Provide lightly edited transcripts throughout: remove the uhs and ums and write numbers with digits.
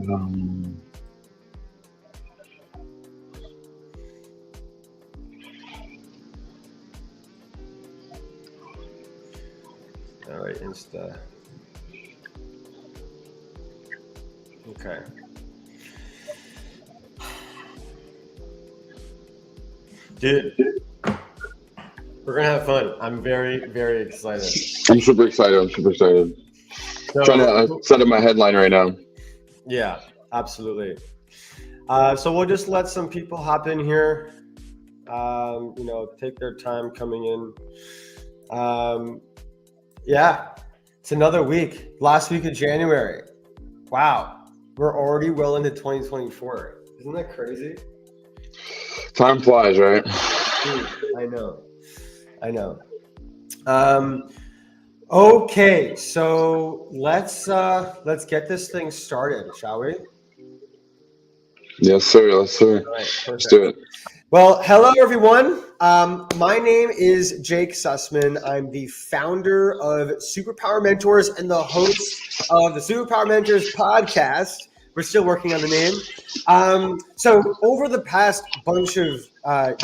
Um, All right, Insta. Okay. Dude, we're gonna have fun. I'm very, very excited. I'm super excited. Trying to So, set up my headline right now. yeah, absolutely. So we'll just let some people hop in here. Take their time coming in. Yeah, it's another week. Last week of January. Wow, we're already well into 2024. Isn't that crazy? Time flies, right? Dude, I know. Okay, so let's get this thing started, shall we? Yes, sir. Yes, sir. All right, Let's do perfect. it. Well, hello everyone. My name is Jake Sussman. I'm the founder of Superpower Mentors and the host of the Superpower Mentors podcast. We're still working on the name. So over the past bunch of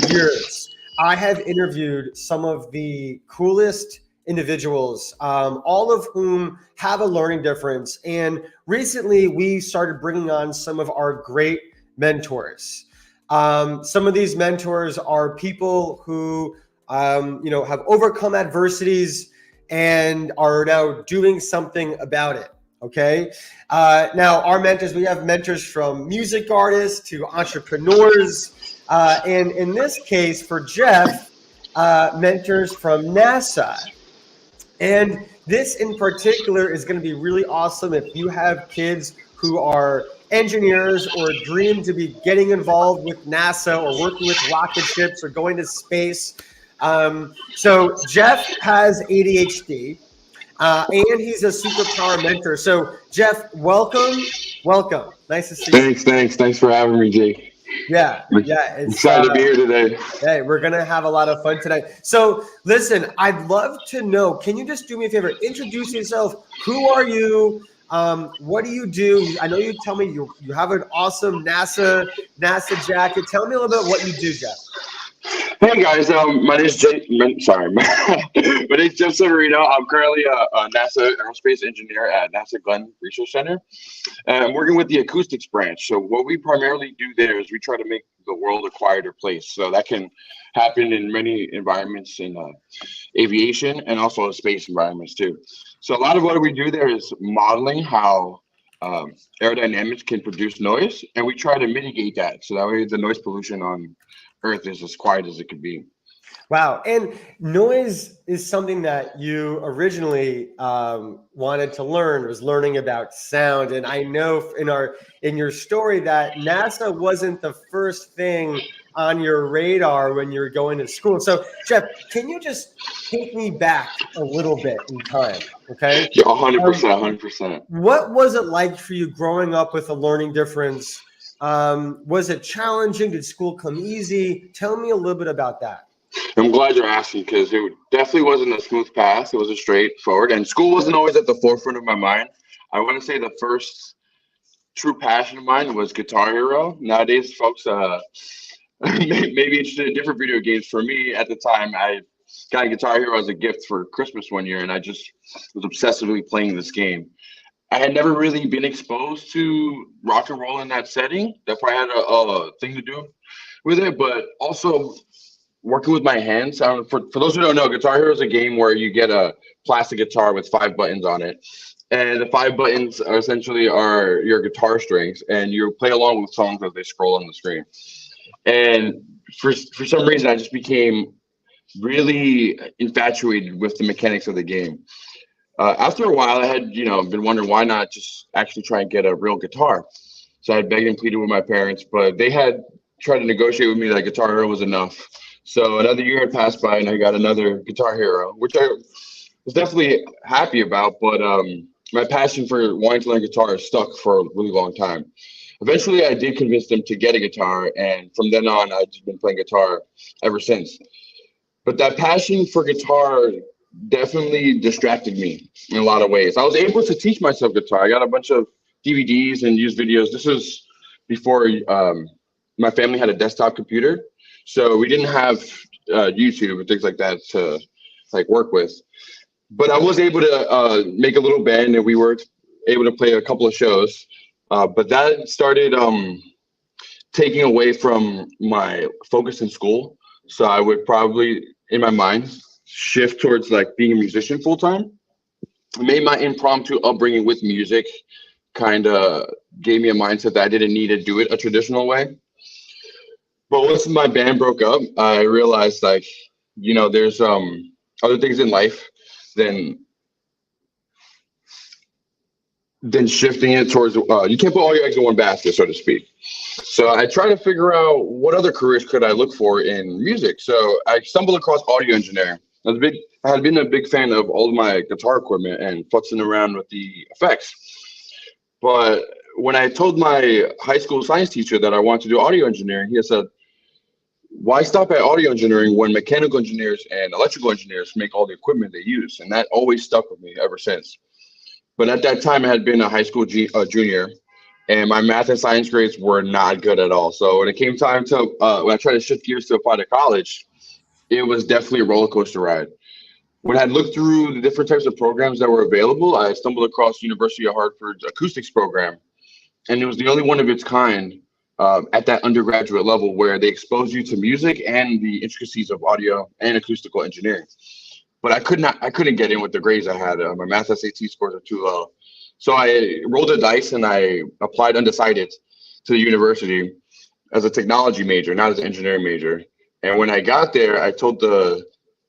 years, I have interviewed some of the coolest individuals, all of whom have a learning difference. And recently, we started bringing on some of our great mentors. Some of these mentors are people who, have overcome adversities and are now doing something about it. Okay. Now, our mentors, we have mentors from music artists to entrepreneurs. And in this case, for Jeff, mentors from NASA. And this in particular is going to be really awesome if you have kids who are engineers or dream to be getting involved with NASA or working with rocket ships or going to space. So Jeff has ADHD and he's a superpower mentor. So Jeff, welcome. Nice to see you. Thanks for having me, Jake. Yeah. I'm It's excited to be here today. hey, we're gonna have a lot of fun tonight. So listen, I'd love to know, can you just do me a favor? Introduce yourself. Who are you? What do you do? I know you tell me you have an awesome NASA jacket. Tell me a little bit what you do, Jeff. Hey guys, my name is Jake. Sorry, my name's Jeff Severino. I'm currently a NASA aerospace engineer at NASA Glenn Research Center. And I'm working with the acoustics branch. So what we primarily do there is we try to make the world a quieter place. So that can happen in many environments in aviation and also in space environments too. So a lot of what we do there is modeling how aerodynamics can produce noise, and we try to mitigate that. So that way the noise pollution on Earth is as quiet as it could be. Wow. And noise is something that you originally wanted to learn, was learning about sound. And I know in your story that NASA wasn't the first thing on your radar when you were going to school. So Jeff, can you just take me back a little bit in time? Okay. Yeah, 100%, 100%. What was it like for you growing up with a learning difference? Was it challenging? Did school come easy? Tell me a little bit about that. I'm glad you're asking because it definitely wasn't a smooth path. It wasn't straightforward, and school wasn't always at the forefront of my mind. I want to say the first true passion of mine was Guitar Hero. Nowadays, folks maybe interested in different video games. For me, at the time, I got Guitar Hero as a gift for Christmas one year, and I just was obsessively playing this game. I had never really been exposed to rock and roll in that setting. That's why I had a thing to do with it, but also working with my hands. For those who don't know, Guitar Hero is a game where you get a plastic guitar with 5 buttons on it. And the 5 buttons are essentially your guitar strings, and you play along with songs as they scroll on the screen. And for some reason, I just became really infatuated with the mechanics of the game. After a while, I had been wondering why not just actually try and get a real guitar. So I had begged and pleaded with my parents, but they had tried to negotiate with me that Guitar Hero was enough. So another year had passed by, and I got another Guitar Hero, which I was definitely happy about. But my passion for wanting to learn guitar stuck for a really long time. Eventually, I did convince them to get a guitar, and from then on, I've just been playing guitar ever since. But that passion for guitar definitely distracted me in a lot of ways. I was able to teach myself guitar. I got a bunch of DVDs and use videos. This was before my family had a desktop computer, so we didn't have YouTube and things like that to like work with. But I was able to make a little band, and we were able to play a couple of shows. But that started taking away from my focus in school. So I would probably, in my mind, shift towards like being a musician full time. Made my impromptu upbringing with music kind of gave me a mindset that I didn't need to do it a traditional way. But once my band broke up, I realized like, there's other things in life than shifting it towards you can't put all your eggs in one basket, so to speak. So I tried to figure out what other careers could I look for in music. So I stumbled across audio engineering. I had been a big fan of all of my guitar equipment and futzing around with the effects. But when I told my high school science teacher that I wanted to do audio engineering, he said, why stop at audio engineering when mechanical engineers and electrical engineers make all the equipment they use? And that always stuck with me ever since. But at that time, I had been a high school junior, and my math and science grades were not good at all. So when it came time to, when I tried to shift gears to apply to college, it was definitely a roller coaster ride. When I looked through the different types of programs that were available, I stumbled across University of Hartford's acoustics program, and it was the only one of its kind at that undergraduate level where they expose you to music and the intricacies of audio and acoustical engineering. But I couldn't get in with the grades I had. My math SAT scores are too low. So I rolled the dice and I applied undecided to the university as a technology major, not as an engineering major. And when I got there, I told the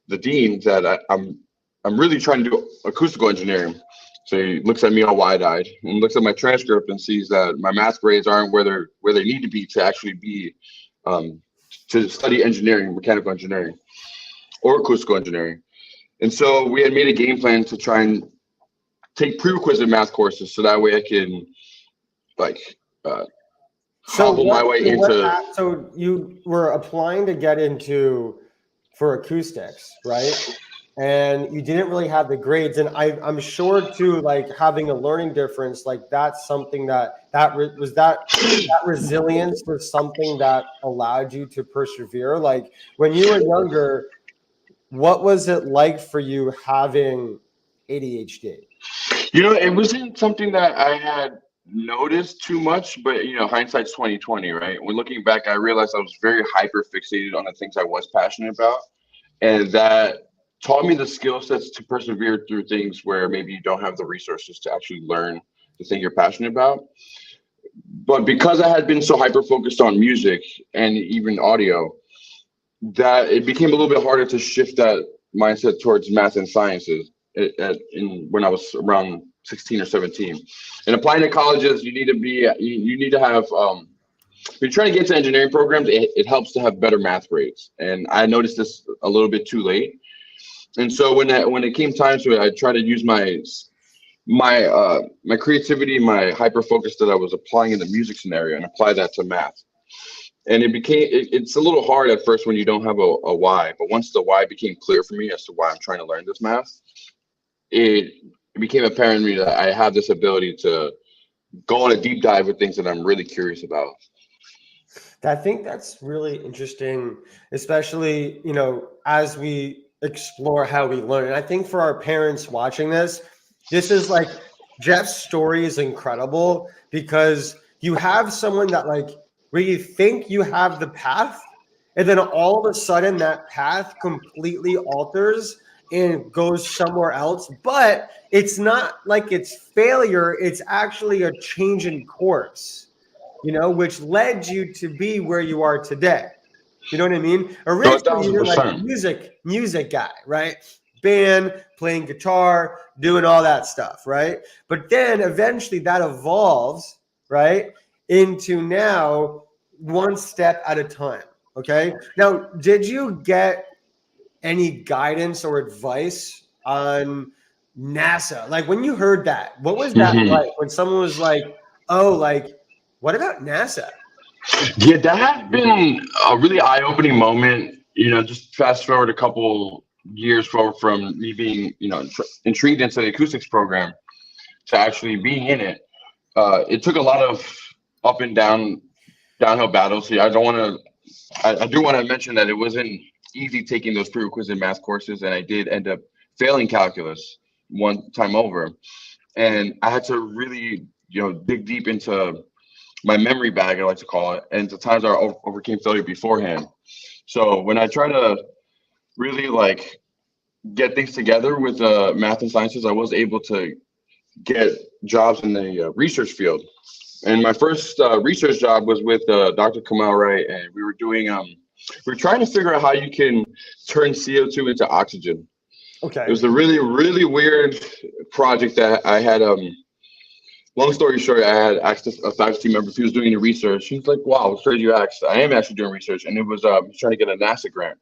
dean that I'm really trying to do acoustical engineering. So he looks at me all wide-eyed and looks at my transcript and sees that my math grades aren't where they need to be to actually be to study engineering, mechanical engineering, or acoustical engineering. And so we had made a game plan to try and take prerequisite math courses so that way I can hobble my way into. So you were applying to get into for acoustics, right? And you didn't really have the grades. And I'm sure too, like having a learning difference, like that's something that resilience was something that allowed you to persevere. Like when you were younger, what was it like for you having ADHD? It wasn't something that I had noticed too much, but hindsight's 2020, right? When looking back, I realized I was very hyper fixated on the things I was passionate about, and that taught me the skill sets to persevere through things where maybe you don't have the resources to actually learn the thing you're passionate about. But because I had been so hyper focused on music and even audio, that it became a little bit harder to shift that mindset towards math and sciences when I was around 16 or 17. And applying to colleges, you need to have when you're trying to get into engineering programs, it helps to have better math grades. And I noticed this a little bit too late. And so when it came time to it, I tried to use my creativity, my hyper focus that I was applying in the music scenario, and apply that to math. And it's a little hard at first when you don't have a why, but once the why became clear for me as to why I'm trying to learn this math, it became apparent to me that I have this ability to go on a deep dive with things that I'm really curious about. I think that's really interesting, especially, as we explore how we learn. And I think for our parents watching this is like Jeff's story is incredible because you have someone that where you think you have the path, and then all of a sudden that path completely alters and goes somewhere else. But it's not like it's failure. It's actually a change in course, which led you to be where you are today. You know what I mean? Originally, you were like a music guy, right? Band, playing guitar, doing all that stuff, right? But then eventually that evolves, right, into now one step at a time, okay? Now, did you get any guidance or advice on NASA? Like when you heard that, what was that like when someone was like, oh, what about NASA? Yeah, that had been a really eye-opening moment. Just fast forward a couple years forward from me being, intrigued into the acoustics program to actually being in it. it took a lot of up and downhill battles. So I don't want to. I do want to mention that it wasn't easy taking those prerequisite math courses, and I did end up failing calculus one time over, and I had to really, dig deep into my memory bag, I like to call it, and the times I overcame failure beforehand. So when I try to really like get things together with math and sciences, I was able to get jobs in the research field. And my first research job was with Dr. Kamal Wright, and we were doing we were trying to figure out how you can turn CO2 into oxygen. Okay. It was a really, really weird project that I had. Long story short, I had asked a faculty member if he was doing any research. He's like, "Wow, it's crazy you asked." I am actually doing research, and it was trying to get a NASA grant.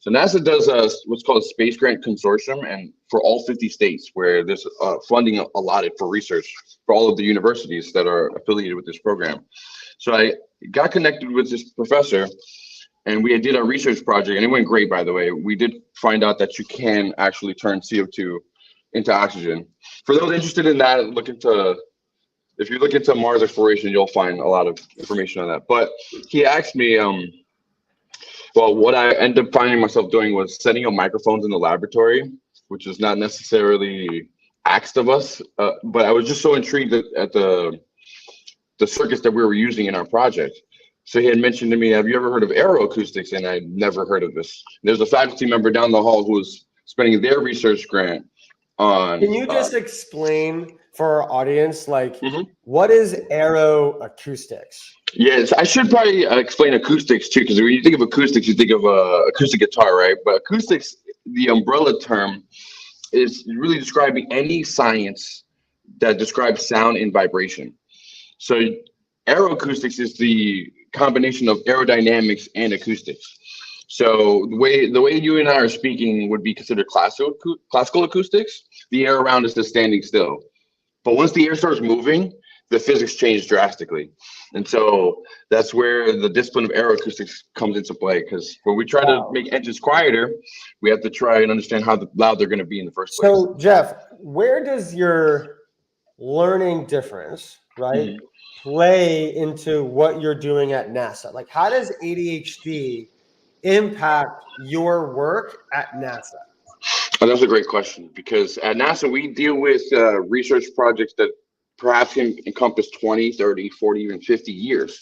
So NASA does what's called a space grant consortium, and for all 50 states, where there's funding allotted for research for all of the universities that are affiliated with this program. So I got connected with this professor, and we did a research project, and it went great, by the way. We did find out that you can actually turn CO2 into oxygen. For those interested in that, if you look into Mars exploration, you'll find a lot of information on that. But he asked me, well, what I ended up finding myself doing was setting up microphones in the laboratory, which is not necessarily asked of us. But I was just so intrigued at the circuits that we were using in our project. So he had mentioned to me, "Have you ever heard of aeroacoustics?" And I'd never heard of this. There's a faculty member down the hall who was spending their research grant on. Can you just explain for our audience, what is aeroacoustics? Yes, I should probably explain acoustics too, because when you think of acoustics, you think of acoustic guitar, right? But acoustics, the umbrella term, is really describing any science that describes sound and vibration. So aeroacoustics is the combination of aerodynamics and acoustics. So the way you and I are speaking would be considered classical acoustics. The air around us is standing still. But once the air starts moving, the physics change drastically. And so that's where the discipline of aeroacoustics comes into play, because when we try to make engines quieter, we have to try and understand how loud they're going to be in the first place. So, Jeff, where does your learning difference, right, play into what you're doing at NASA? Like, how does ADHD impact your work at NASA? Oh, that's a great question, because at NASA, we deal with research projects that perhaps can encompass 20, 30, 40, even 50 years.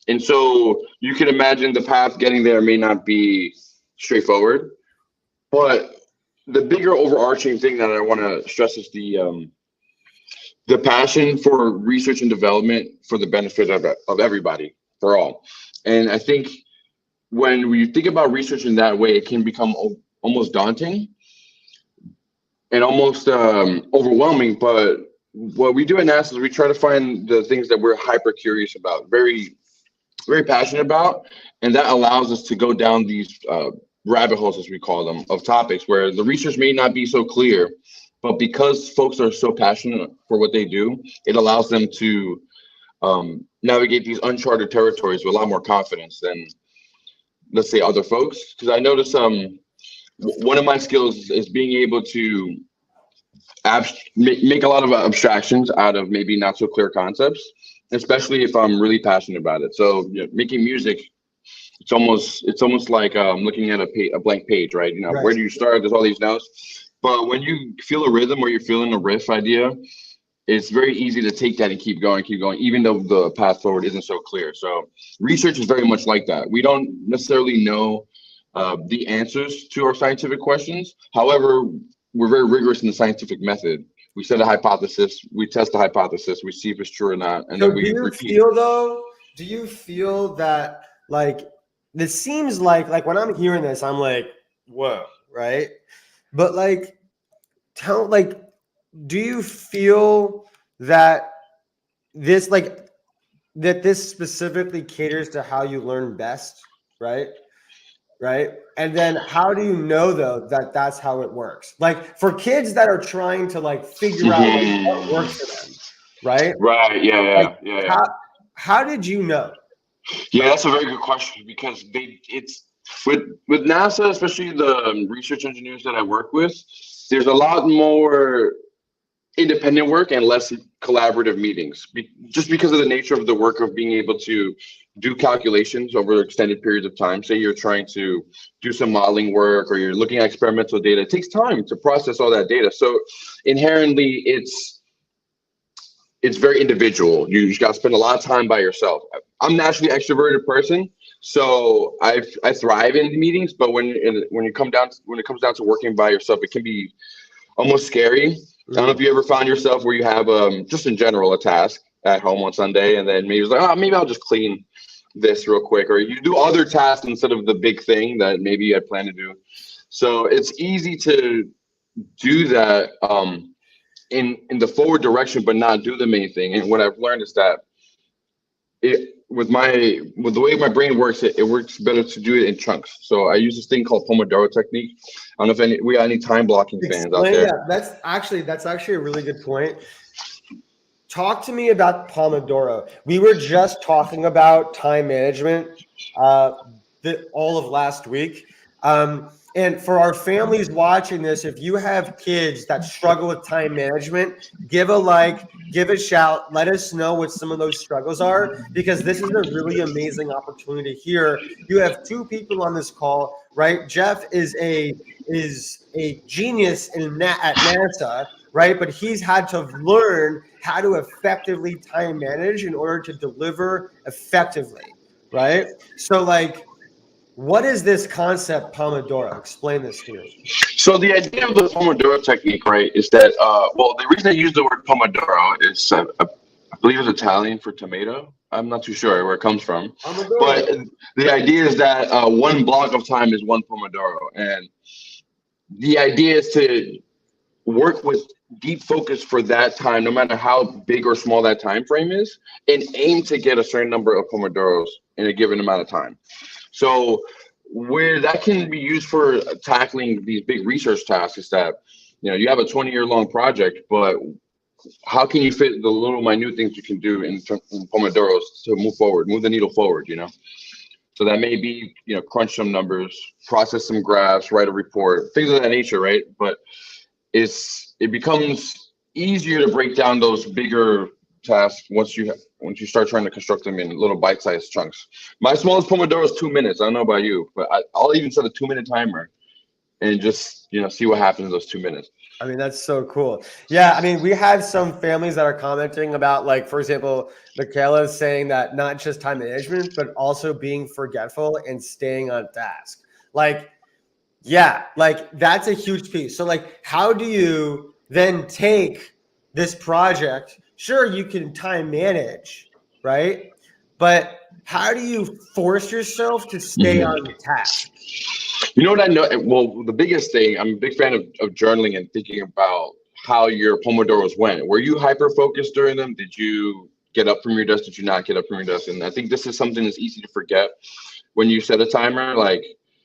And so you can imagine the path getting there may not be straightforward, but the bigger overarching thing that I want to stress is the passion for research and development for the benefit of everybody, for all. And I think when we think about research in that way, it can become almost daunting and almost overwhelming. But what we do at NASA is we try to find the things that we're hyper curious about, very, very passionate about, and that allows us to go down these rabbit holes, as we call them, of topics where the research may not be so clear, but because folks are so passionate for what they do, it allows them to navigate these uncharted territories with a lot more confidence than, let's say, other folks. Because I notice one of my skills is being able to make a lot of abstractions out of maybe not so clear concepts, especially if I'm really passionate about it. So making music, it's almost like looking at a blank page, right? Right. Where do you start? There's all these notes. But when you feel a rhythm or you're feeling a riff idea, it's very easy to take that and keep going, even though the path forward isn't so clear. So research is very much like that. We don't necessarily know the answers to our scientific questions. However, we're very rigorous in the scientific method. We set a hypothesis, we test the hypothesis, we see if it's true or not, and then we repeat. Do you feel that, like, this seems like when I'm hearing this, I'm like, whoa, right? But do you feel that this specifically caters to how you learn best, right? Right. And then how do you know, though, that that's how it works? Like, for kids that are trying to figure out what works for them, right? Right. Yeah. How did you know? Yeah, that's a very good question, because it's with NASA, especially the research engineers that I work with, there's a lot more independent work and less collaborative meetings, just because of the nature of the work of being able to do calculations over extended periods of time. Say you're trying to do some modeling work or you're looking at experimental data. It takes time to process all that data. So inherently, it's very individual. You got to spend a lot of time by yourself. I'm naturally an extroverted person, so I thrive in meetings. But when it comes down to working by yourself, it can be almost scary. I don't know if you ever found yourself where you have just in general a task at home on Sunday, and then maybe it's like, oh, maybe I'll just clean this real quick, or you do other tasks instead of the big thing that maybe you had planned to do. So it's easy to do that in the forward direction, but not do the main thing. And what I've learned is that with the way my brain works, it works better to do it in chunks. So I use this thing called Pomodoro technique. I don't know if we got any time blocking fans out there. Yeah, that's actually a really good point. Talk to me about Pomodoro. We were just talking about time management all of last week. And for our families watching this, if you have kids that struggle with time management, give a like, give a shout, let us know what some of those struggles are, because this is a really amazing opportunity here. You have two people on this call, right? Jeff is a genius at NASA, right? But he's had to learn how to effectively time manage in order to deliver effectively, right? So what is this concept Pomodoro? Explain this to me. So the idea of the Pomodoro technique, right, is that, the reason I use the word Pomodoro is I believe it's Italian for tomato. I'm not too sure where it comes from. Pomodoro. But the idea is that one block of time is one Pomodoro. And the idea is to work with deep focus for that time, no matter how big or small that time frame is, and aim to get a certain number of Pomodoros in a given amount of time. So where that can be used for tackling these big research tasks is that, you have a 20-year-long project, but how can you fit the little minute things you can do in Pomodoros to move the needle forward, So that may be, crunch some numbers, process some graphs, write a report, things of that nature, right? But it becomes easier to break down those bigger tasks once you start trying to construct them in little bite-sized chunks. My smallest Pomodoro is 2 minutes. I don't know about you, but I'll even set a 2-minute timer and just see what happens in those 2 minutes. I mean, that's so cool. Yeah, I mean, we had some families that are commenting about, for example, Michaela is saying that not just time management, but also being forgetful and staying on task. That's a huge piece. So how do you then take this project? Sure, you can time manage, right? But how do you force yourself to stay on task? You know what I know? Well, the biggest thing, I'm a big fan of journaling and thinking about how your Pomodoros went. Were you hyper-focused during them? Did you get up from your desk? Did you not get up from your desk? And I think this is something that's easy to forget when you set a timer.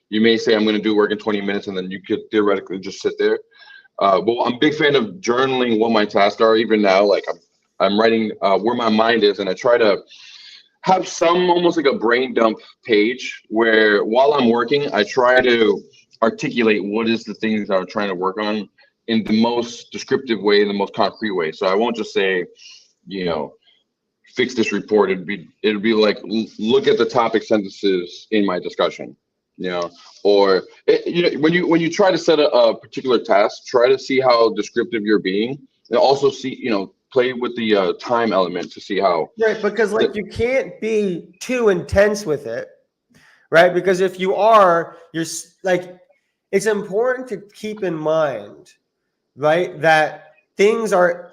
You may say, I'm going to do work in 20 minutes, and then you could theoretically just sit there. Well, I'm a big fan of journaling what my tasks are. Even now, I'm writing where my mind is, and I try to have some almost like a brain dump page where while I'm working, I try to articulate what is the things that I'm trying to work on in the most descriptive way, in the most concrete way. So I won't just say, fix this report. It'd be like, look at the topic sentences in my discussion. Or when you try to set a particular task, try to see how descriptive you're being, and also see, play with the time element to see how. Right, because you can't be too intense with it, right? Because if you are, it's important to keep in mind, right, that things are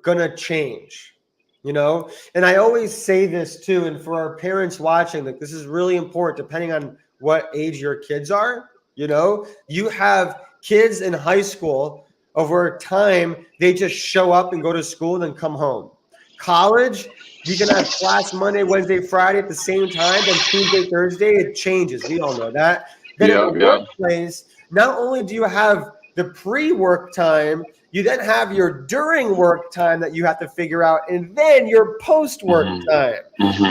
gonna change, And I always say this too, and for our parents watching, this is really important, depending on what age your kids are. You have kids in high school. Over time, they just show up and go to school and then come home. College, you can have class Monday, Wednesday, Friday at the same time, then Tuesday, Thursday, it changes. We all know that. Then at the workplace, not only do you have the pre-work time, you then have your during work time that you have to figure out, and then your post-work time.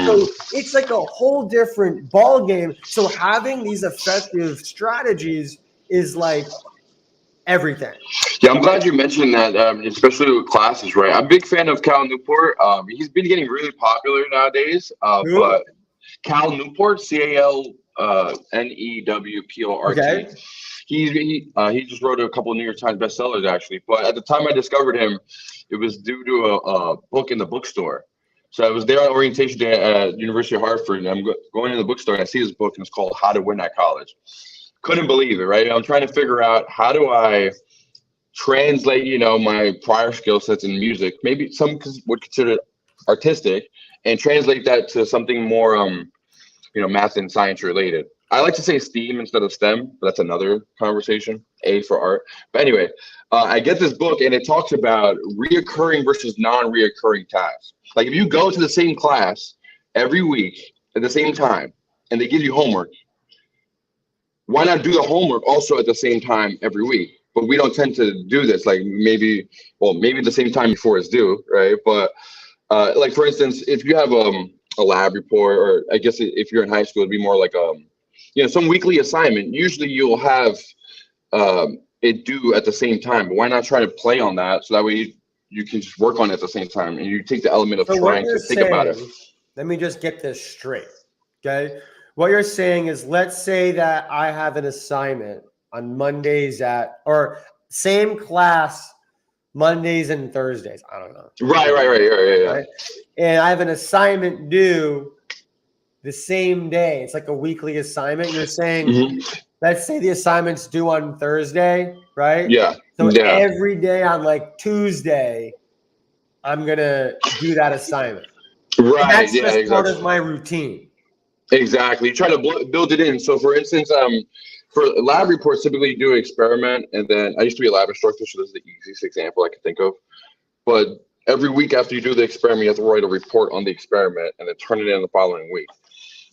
So it's a whole different ball game. So having these effective strategies is everything. Yeah, I'm glad you mentioned that, especially with classes, right? I'm a big fan of Cal Newport. He's been getting really popular nowadays. Who? But Cal Newport, Newport. Okay. He just wrote a couple of New York Times bestsellers actually. But at the time I discovered him, it was due to a book in the bookstore. So I was there on orientation day at University of Hartford, and I'm going in the bookstore, and I see this book, and it's called How to Win at College. Couldn't believe it, right? I'm trying to figure out how do I translate, my prior skill sets in music, maybe some would consider it artistic, and translate that to something more, math and science related. I like to say STEAM instead of STEM, but that's another conversation. A for art. But anyway, I get this book, and it talks about reoccurring versus non-reoccurring tasks. Like if you go to the same class every week at the same time, and they give you homework, why not do the homework also at the same time every week? But we don't tend to do this. Like maybe the same time before it's due, right? But like for instance, if you have a lab report, or I guess if you're in high school, it'd be more like some weekly assignment. Usually you'll have it due at the same time. But why not try to play on that so that way you can just work on it at the same time, and you take the element of trying to think about it. Let me just get this straight, okay? What you're saying is, let's say that I have an assignment on Mondays or same class Mondays and Thursdays. I don't know. Right. Right? And I have an assignment due the same day. It's like a weekly assignment. You're saying, let's say the assignment's due on Thursday, right? Yeah. So every day on like Tuesday, I'm going to do that assignment. Right. And that's just exactly. part of my routine. Exactly. You try to build it in. So for instance, for lab reports, typically you do an experiment, and then I used to be a lab instructor, so this is the easiest example I can think of. But every week after you do the experiment, you have to write a report on the experiment and then turn it in the following week.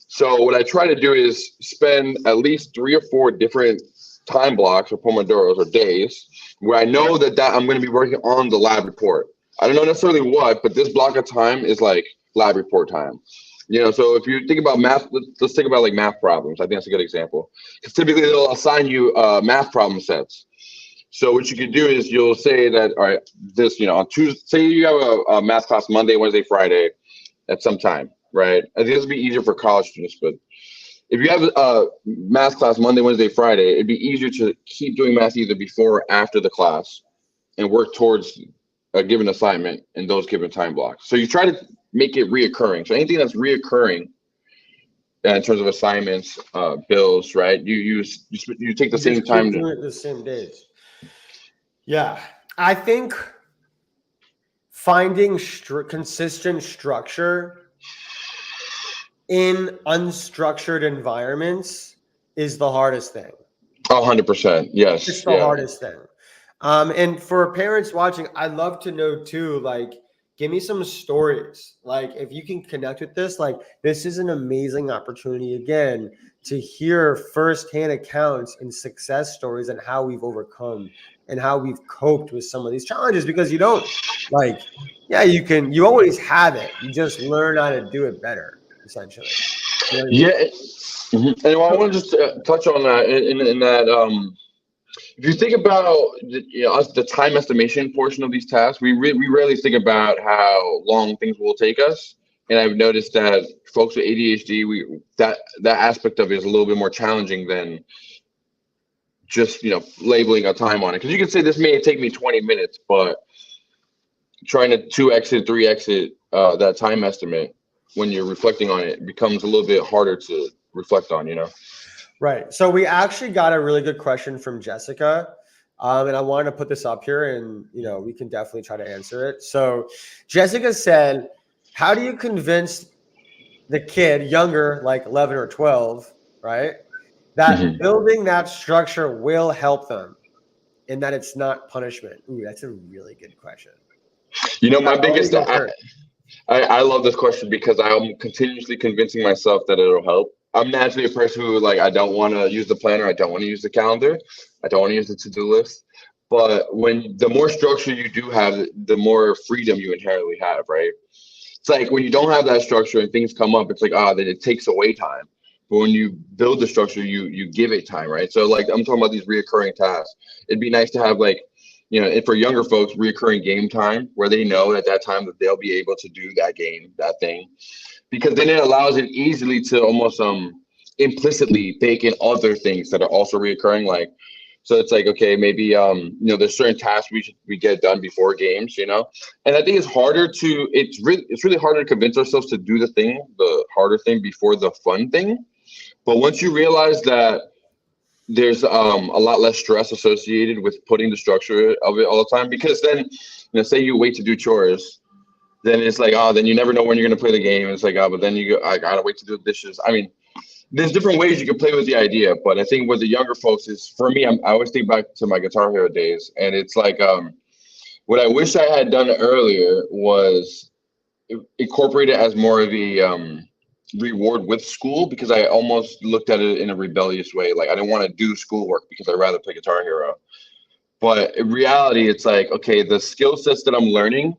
So what I try to do is spend at least 3 or 4 different time blocks or pomodoros or days where I know that I'm going to be working on the lab report. I don't know necessarily what, but this block of time is like lab report time. So if you think about math, let's think about like math problems. I think that's a good example. Because typically they'll assign you math problem sets. So what you can do is you'll say that, all right, this, on Tuesday, say you have a math class Monday, Wednesday, Friday at some time, right? I think this would be easier for college students, but if you have a math class Monday, Wednesday, Friday, it'd be easier to keep doing math either before or after the class and work towards a given assignment in those given time blocks. So you try to make it reoccurring. So anything that's reoccurring in terms of assignments, bills, right? You take the same time. Do it the same days. Yeah, I think finding consistent structure in unstructured environments is the hardest thing. 100%. Yes. It's the hardest thing. And for parents watching, I'd love to know too, like, give me some stories. Like, if you can connect with this, like, this is an amazing opportunity again to hear firsthand accounts and success stories and how we've overcome and how we've coped with some of these challenges, because you don't you always have it. You just learn how to do it better, essentially. Yeah. And I want to just touch on that in that, if you think about the time estimation portion of these tasks, we rarely think about how long things will take us. And I've noticed that folks with ADHD, that aspect of it is a little bit more challenging than just labeling a time on it. Because you can say this may take me 20 minutes, but trying to 2x it, 3x it, that time estimate when you're reflecting on it becomes a little bit harder to reflect on. Right. So we actually got a really good question from Jessica. And I wanted to put this up here, and we can definitely try to answer it. So Jessica said, how do you convince the kid younger, like 11 or 12, right, that building that structure will help them and that it's not punishment? Ooh, that's a really good question. My biggest, I love this question because I'm continuously convincing myself that it'll help. I'm naturally a person who, like, I don't want to use the planner. I don't want to use the calendar. I don't want to use the to-do list. But the more structure you do have, the more freedom you inherently have, right? It's like when you don't have that structure and things come up, it's like, that it takes away time. But when you build the structure, you give it time, right? So like I'm talking about these reoccurring tasks. It'd be nice to have like, if for younger folks, reoccurring game time where they know at that time that they'll be able to do that game, that thing, because then it allows it easily to almost implicitly bake in other things that are also reoccurring. Like, so it's like, okay, maybe there's certain tasks we get done before games, and I think it's really harder to convince ourselves to do the harder thing before the fun thing. But once you realize that there's a lot less stress associated with putting the structure of it all the time, because then, say you wait to do chores, then it's like, then you never know when you're going to play the game. It's like, but then you go, I gotta wait to do the dishes. I mean, there's different ways you can play with the idea, but I think with the younger folks is, for me, I always think back to my Guitar Hero days, and it's like, what I wish I had done earlier was incorporate it as more of a reward with school, because I almost looked at it in a rebellious way. Like, I didn't want to do schoolwork because I'd rather play Guitar Hero. But in reality, it's like, okay, the skill sets that I'm learning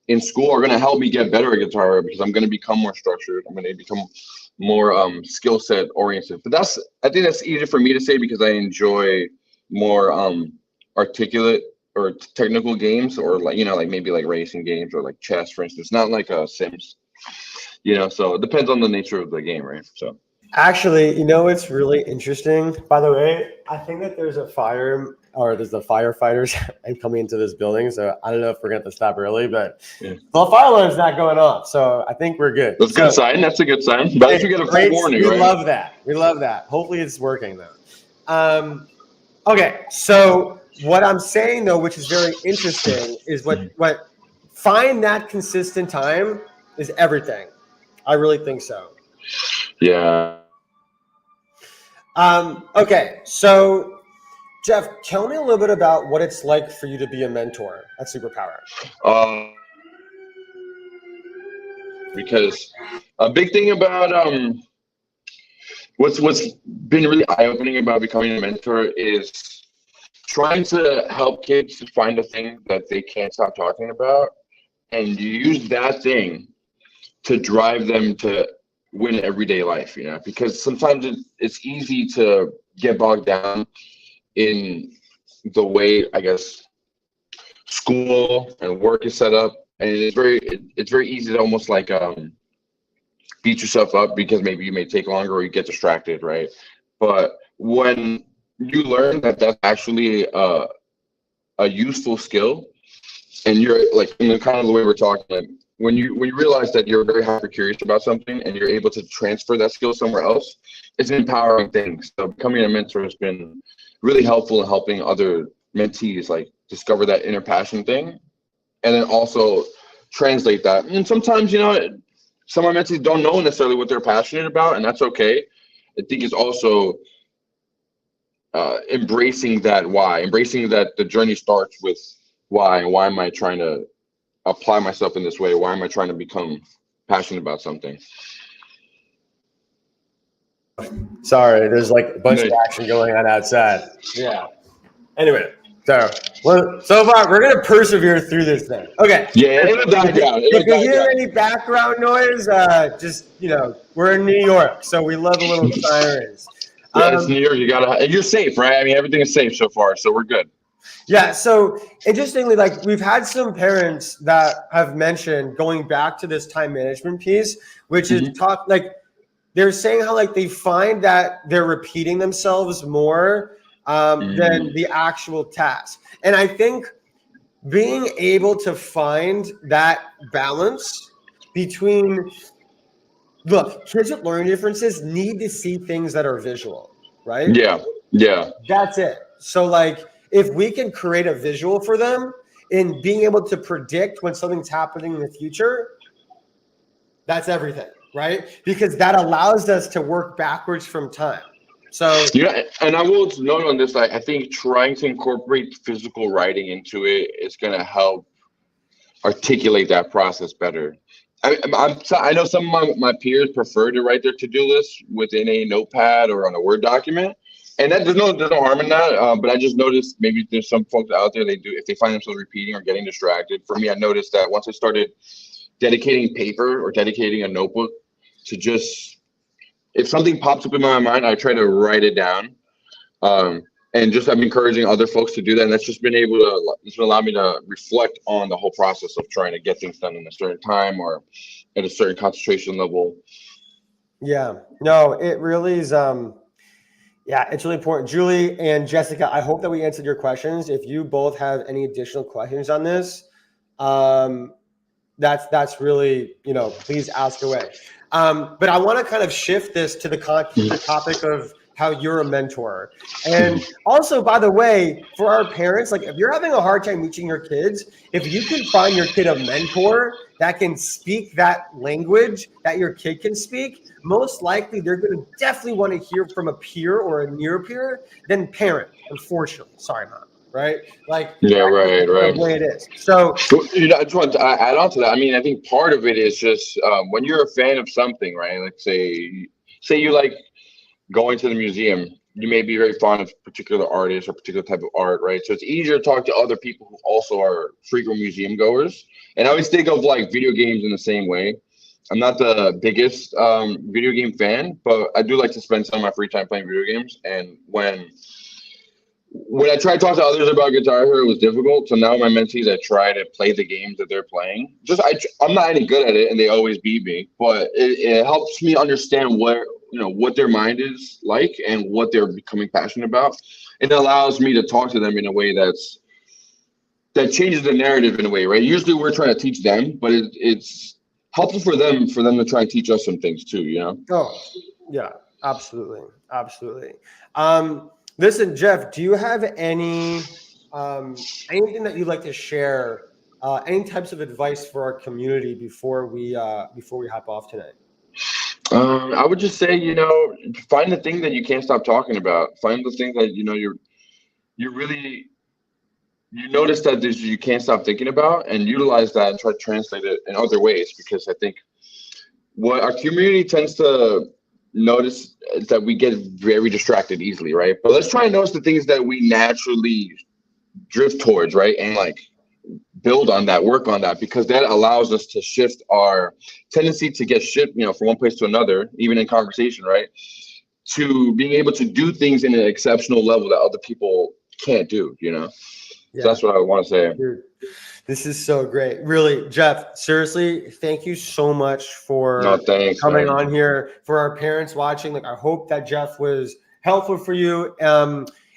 in school are going to help me get better at Guitar Hero, because I'm going to become more structured. I'm going to become more skill set oriented. But I think that's easier for me to say because I enjoy more articulate or technical games, or like maybe like racing games or like chess, for instance, not like Sims. So it depends on the nature of the game, right? So Actually, it's really interesting. By the way, I think that there's the firefighters coming into this building. So I don't know if we're going to stop early, but the fire alarm's not going off. So I think we're good. That's a good sign. That's a good sign. But if you get a full warning, we right? love that. We love that. Hopefully it's working though. Okay. So what I'm saying though, which is very interesting, is what find that consistent time is everything. I really think so. Yeah. Okay, so Jeff, tell me a little bit about what it's like for you to be a mentor at Superpower. Because a big thing about what's been really eye-opening about becoming a mentor is trying to help kids find a thing that they can't stop talking about, and you use that thing to drive them to win everyday life, because sometimes it's easy to get bogged down in the way, I guess, school and work is set up, and it's very easy to almost like beat yourself up because maybe you may take longer or you get distracted, right? But when you learn that that's actually a useful skill, and you're like, kind of the way we're talking, like, when you realize that you're very hyper curious about something and you're able to transfer that skill somewhere else, it's an empowering thing. So becoming a mentor has been really helpful in helping other mentees like discover that inner passion thing, and then also translate that. And sometimes, some of our mentees don't know necessarily what they're passionate about, and that's okay. I think it's also embracing that the journey starts with why, and why am I trying to apply myself in this way? Why am I trying to become passionate about something? Sorry, there's like a bunch of action going on outside. Yeah. Anyway, so far we're gonna persevere through this thing. Okay. Yeah, it'll die down. If you hear any background noise, just we're in New York, so we love a little sirens. Yeah, it's New York. You're safe, right? I mean, everything is safe so far, so we're good. Yeah. So interestingly, like we've had some parents that have mentioned going back to this time management piece, which is they're saying how like they find that they're repeating themselves more than the actual task. And I think being able to find that balance between, look, kids with learning differences need to see things that are visual, right? Yeah. That's it. So like, if we can create a visual for them in being able to predict when something's happening in the future, that's everything, right? Because that allows us to work backwards from time. So and I will note on this, I think trying to incorporate physical writing into it is going to help articulate that process better. I know some of my peers prefer to write their to-do list within a notepad or on a Word document. And there's no harm in that, but I just noticed maybe there's some folks out there, if they find themselves repeating or getting distracted. For me, I noticed that once I started dedicating paper or dedicating a notebook to just if something pops up in my mind, I try to write it down. And just I'm encouraging other folks to do that. And that's just been able to, it's been allowed me to reflect on the whole process of trying to get things done in a certain time or at a certain concentration level. Yeah, no, it really is. Yeah, it's really important. Julie and Jessica, I hope that we answered your questions. If you both have any additional questions on this, that's really, please ask away. But I want to kind of shift this to the topic of how you're a mentor. And also, by the way, for our parents, like if you're having a hard time reaching your kids, if you can find your kid a mentor that can speak that language that your kid can speak, most likely they're going to definitely want to hear from a peer or a near peer than parent, unfortunately. Sorry, Mom. Right? Like, yeah, right. The way it is. So, I just want to add on to that. I mean, I think part of it is just when you're a fan of something, right? Like, say you like going to the museum, you may be very fond of particular artists or particular type of art, right? So it's easier to talk to other people who also are frequent museum goers. And I always think of like video games in the same way. I'm not the biggest video game fan, but I do like to spend some of my free time playing video games. And when I try to talk to others about Guitar Hero, it was difficult. So now my mentees, I try to play the games that they're playing. I'm not any good at it, and they always beat me. But it helps me understand what their mind is like and what they're becoming passionate about. It allows me to talk to them in a way that changes the narrative in a way, right? Usually we're trying to teach them, but it's helpful for them to try and teach us some things too. Oh, yeah, absolutely, absolutely. Listen, Jeff, do you have anything that you'd like to share? Any types of advice for our community before we hop off tonight? I would just say, find the thing that you can't stop talking about. Find the thing that you notice that you can't stop thinking about, and utilize that and try to translate it in other ways. Because I think what our community tends to notice is that we get very distracted easily, right? But let's try and notice the things that we naturally drift towards, right? And like build on that, work on that, because that allows us to shift our tendency to get shift, from one place to another, even in conversation, right? To being able to do things in an exceptional level that other people can't do, Yeah. So that's what I want to say. Dude, this is so great. Really, Jeff, seriously, thank you so much for coming on here. For our parents watching, like I hope that Jeff was helpful for you.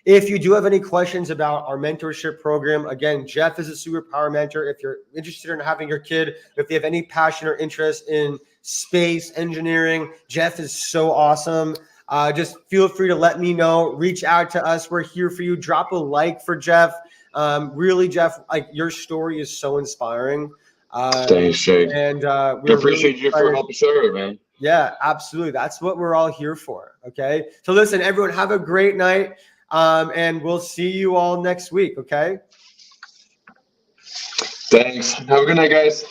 If you do have any questions about our mentorship program, again, Jeff is a Superpower Mentor. If you're interested in having your kid, if they have any passion or interest in space engineering, Jeff is so awesome. Just feel free to let me know. Reach out to us. We're here for you. Drop a like for Jeff. Really, Jeff, like your story is so inspiring. Thanks, Jake. And we appreciate you for helping share it, man. Yeah, absolutely. That's what we're all here for. Okay. So listen, everyone, have a great night. And we'll see you all next week. Okay. Thanks. Have a good night, guys.